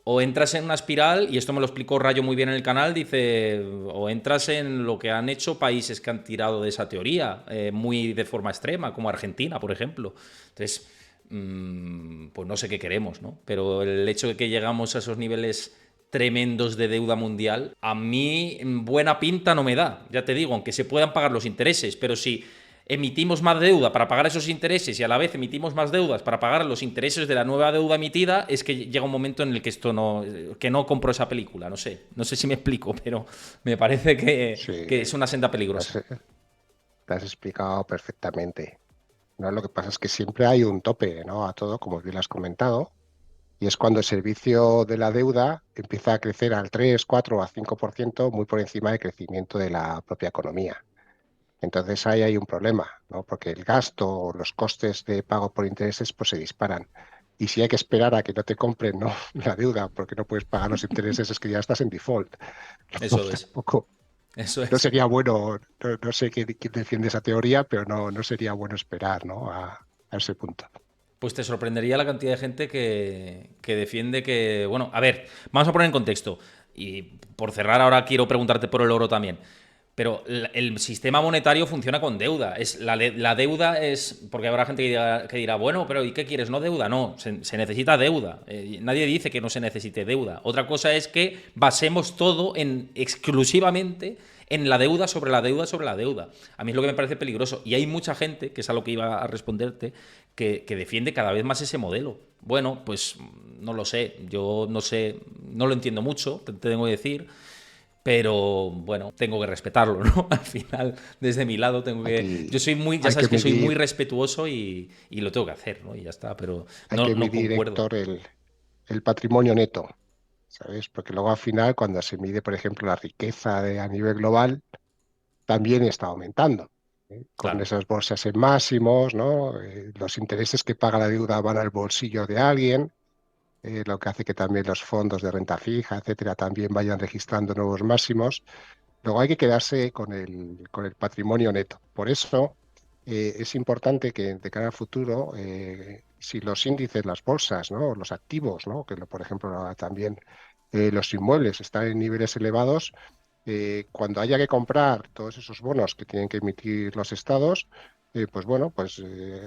o entras en una espiral, y esto me lo explicó Rayo muy bien en el canal, dice, o entras en lo que han hecho países que han tirado de esa teoría, muy de forma extrema, como Argentina, por ejemplo. Entonces, pues no sé qué queremos, ¿no? Pero el hecho de que llegamos a esos niveles tremendos de deuda mundial, a mí buena pinta no me da, ya te digo, aunque se puedan pagar los intereses, pero si emitimos más deuda para pagar esos intereses y a la vez emitimos más deudas para pagar los intereses de la nueva deuda emitida, es que llega un momento en el que esto que no compro esa película, no sé si me explico, pero me parece Sí, que es una senda te peligrosa. has, te has explicado perfectamente, ¿no? Lo que pasa es que siempre hay un tope, ¿no? A todo, como bien has comentado, y es cuando el servicio de la deuda empieza a crecer al 3, 4 a 5%, muy por encima del crecimiento de la propia economía. Entonces ahí hay un problema, ¿no? Porque el gasto o los costes de pago por intereses pues se disparan. Y si hay que esperar a que no te compren, ¿no? la deuda porque no puedes pagar los intereses, es que ya estás en default. No, Eso es, tampoco, eso no es. sería bueno, no sé quién defiende esa teoría, pero no sería bueno esperar, ¿no? A ese punto. Pues te sorprendería la cantidad de gente que defiende que... Bueno, a ver, vamos a poner en contexto. Y por cerrar ahora quiero preguntarte por el oro también. Pero el sistema monetario funciona con deuda. La deuda es. Porque habrá gente que dirá, bueno, pero ¿y qué quieres? ¿No deuda? No, se necesita deuda. Nadie dice que no se necesite deuda. Otra cosa es que basemos todo exclusivamente en la deuda sobre la deuda sobre la deuda. A mí es lo que me parece peligroso. Y hay mucha gente, que es a lo que iba a responderte, que defiende cada vez más ese modelo. Bueno, pues no lo sé. Yo no sé, no lo entiendo mucho, te tengo que decir. Pero bueno, tengo que respetarlo, ¿no? Al final, desde mi lado, tengo que. Aquí Yo soy muy. Ya hay sabes que que soy muy medir, respetuoso y lo tengo que hacer, ¿no? Y ya está, pero hay que no medir, concuerdo. Héctor, el patrimonio neto, ¿sabes? Porque luego al final, cuando se mide, por ejemplo, la riqueza a nivel global, también está aumentando. Con Claro. esas bolsas en máximos, ¿no? Los intereses que paga la deuda van al bolsillo de alguien, lo que hace que también los fondos de renta fija, etcétera, también vayan registrando nuevos máximos. Luego hay que quedarse con el patrimonio neto. Por eso es importante que de cara al futuro, si los índices, las bolsas, ¿no? Los activos, ¿no? Que por ejemplo también los inmuebles están en niveles elevados, cuando haya que comprar todos esos bonos que tienen que emitir los estados, pues bueno, pues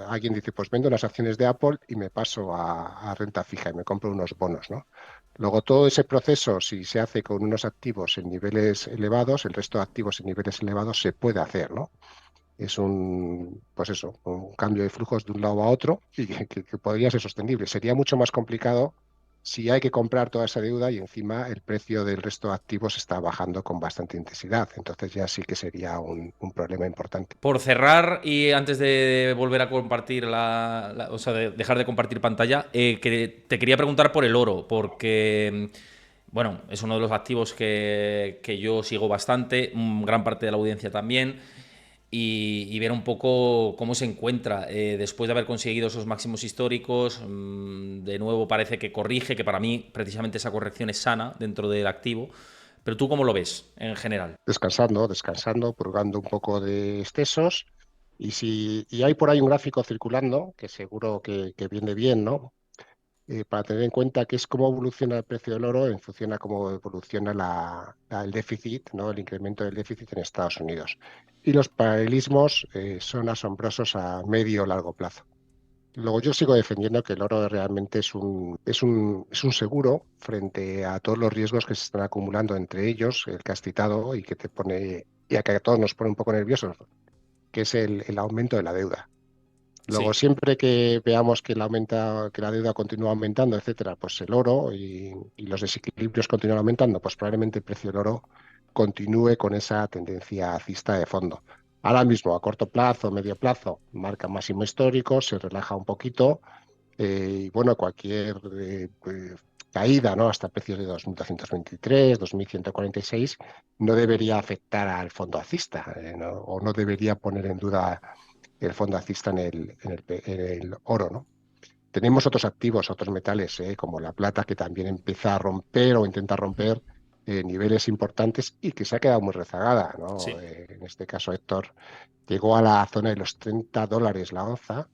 alguien dice, pues vendo las acciones de Apple y me paso a renta fija y me compro unos bonos, ¿no? Luego todo ese proceso, si se hace con unos activos en niveles elevados, el resto de activos en niveles elevados se puede hacer, ¿no? Es pues eso, un cambio de flujos de un lado a otro y que podría ser sostenible. Sería mucho más complicado si hay que comprar toda esa deuda y encima el precio del resto de activos está bajando con bastante intensidad. Entonces ya sí que sería un problema importante. Por cerrar y antes de volver a compartir o sea, de dejar de compartir pantalla, que te quería preguntar por el oro, porque, bueno, es uno de los activos que yo sigo bastante, gran parte de la audiencia también, y ver un poco cómo se encuentra después de haber conseguido esos máximos históricos. De nuevo parece que corrige, que para mí precisamente esa corrección es sana dentro del activo. Pero tú cómo lo ves en general. Descansando, purgando un poco de excesos. Y hay por ahí un gráfico circulando que seguro que viene bien, ¿no? Para tener en cuenta que es cómo evoluciona el precio del oro en función a cómo evoluciona el déficit, ¿no? El incremento del déficit en Estados Unidos. Y los paralelismos son asombrosos a medio o largo plazo. Luego yo sigo defendiendo que el oro realmente es un seguro frente a todos los riesgos que se están acumulando, entre ellos el que has citado y que te pone, y a que a todos nos pone un poco nerviosos, que es el aumento de la deuda. Luego, Sí, siempre que veamos que la deuda continúa aumentando, etcétera, pues el oro y los desequilibrios continúan aumentando, pues probablemente el precio del oro continúe con esa tendencia alcista de fondo. Ahora mismo, a corto plazo, medio plazo, marca máximo histórico, se relaja un poquito, y bueno, cualquier caída, ¿no? Hasta precios de 2.223, 2.146, no debería afectar al fondo alcista, ¿no? O no debería poner en duda el fondo alcista en el oro, ¿no? Tenemos otros activos, otros metales, como la plata, que también empieza a romper o intenta romper niveles importantes y que se ha quedado muy rezagada, ¿no? sí. En este caso, Héctor, llegó a la zona de los $30 la onza,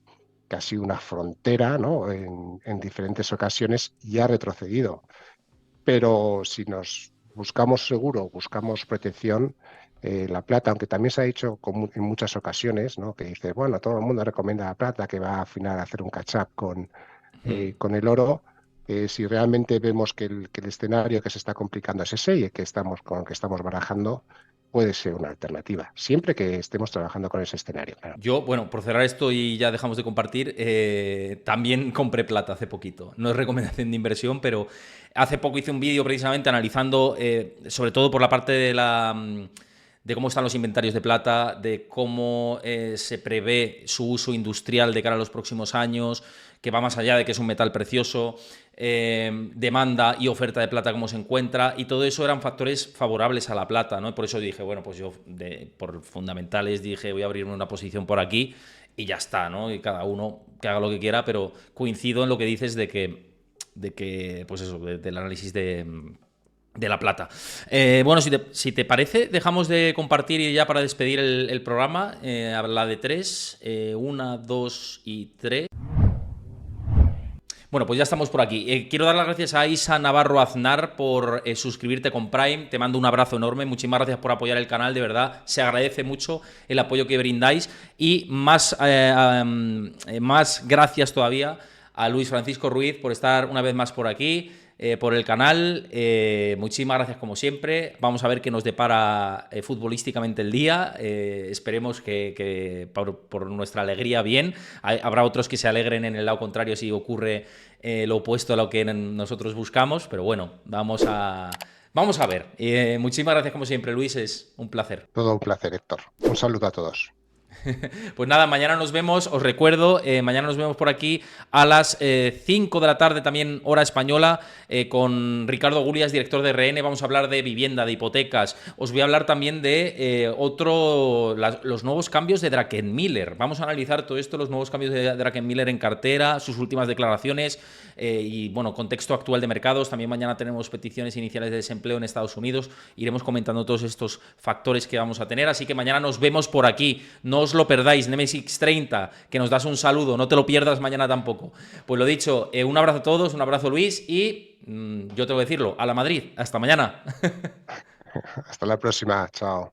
casi una frontera, ¿no? En diferentes ocasiones y ha retrocedido. Pero si nos buscamos seguro, buscamos protección, la plata, aunque también se ha dicho en muchas ocasiones, ¿no? Que dice, bueno, todo el mundo recomienda la plata, que va al final a hacer un catch-up Mm. con el oro. Si realmente vemos que el escenario que se está complicando es ese y el que con el que estamos barajando, puede ser una alternativa, siempre que estemos trabajando con ese escenario, claro. Yo, bueno, por cerrar esto y ya dejamos de compartir, también compré plata hace poquito. No es recomendación de inversión, pero hace poco hice un vídeo precisamente analizando, sobre todo por la parte de cómo están los inventarios de plata, de cómo se prevé su uso industrial de cara a los próximos años, que va más allá de que es un metal precioso, demanda y oferta de plata, cómo se encuentra, y todo eso eran factores favorables a la plata, ¿no? Y por eso dije, bueno, pues yo por fundamentales dije, voy a abrirme una posición por aquí y ya está, ¿no? Y cada uno que haga lo que quiera, pero coincido en lo que dices de que pues eso, del análisis de la plata. Bueno, si te parece, dejamos de compartir y ya para despedir el programa, a la de tres, una, dos y tres. Bueno, pues ya estamos por aquí. Quiero dar las gracias a Isa Navarro Aznar por suscribirte con Prime. Te mando un abrazo enorme. Muchísimas gracias por apoyar el canal, de verdad. Se agradece mucho el apoyo que brindáis. Y más gracias todavía a Luis Francisco Ruiz por estar una vez más por aquí, por el canal. Muchísimas gracias como siempre. Vamos a ver qué nos depara futbolísticamente el día. Esperemos que por nuestra alegría bien. Habrá otros que se alegren en el lado contrario si ocurre lo opuesto a lo que nosotros buscamos, pero bueno, vamos a ver. Muchísimas gracias como siempre, Luis, es un placer. Todo un placer, Héctor. Un saludo a todos. Pues nada, mañana nos vemos, os recuerdo, mañana nos vemos por aquí a las 5 de la tarde, también hora española, con Ricardo Gulias, director de RN. Vamos a hablar de vivienda, de hipotecas. Os voy a hablar también de los nuevos cambios de Druckenmiller. Vamos a analizar todo esto, los nuevos cambios de Druckenmiller en cartera, sus últimas declaraciones y, bueno, contexto actual de mercados. También mañana tenemos peticiones iniciales de desempleo en Estados Unidos. Iremos comentando todos estos factores que vamos a tener. Así que mañana nos vemos por aquí. No os lo perdáis, Nemesis 30, que nos das un saludo, no te lo pierdas mañana tampoco. Pues lo dicho, un abrazo a todos, un abrazo Luis y yo tengo que decirlo, a la Madrid, hasta mañana. Hasta la próxima. Chao.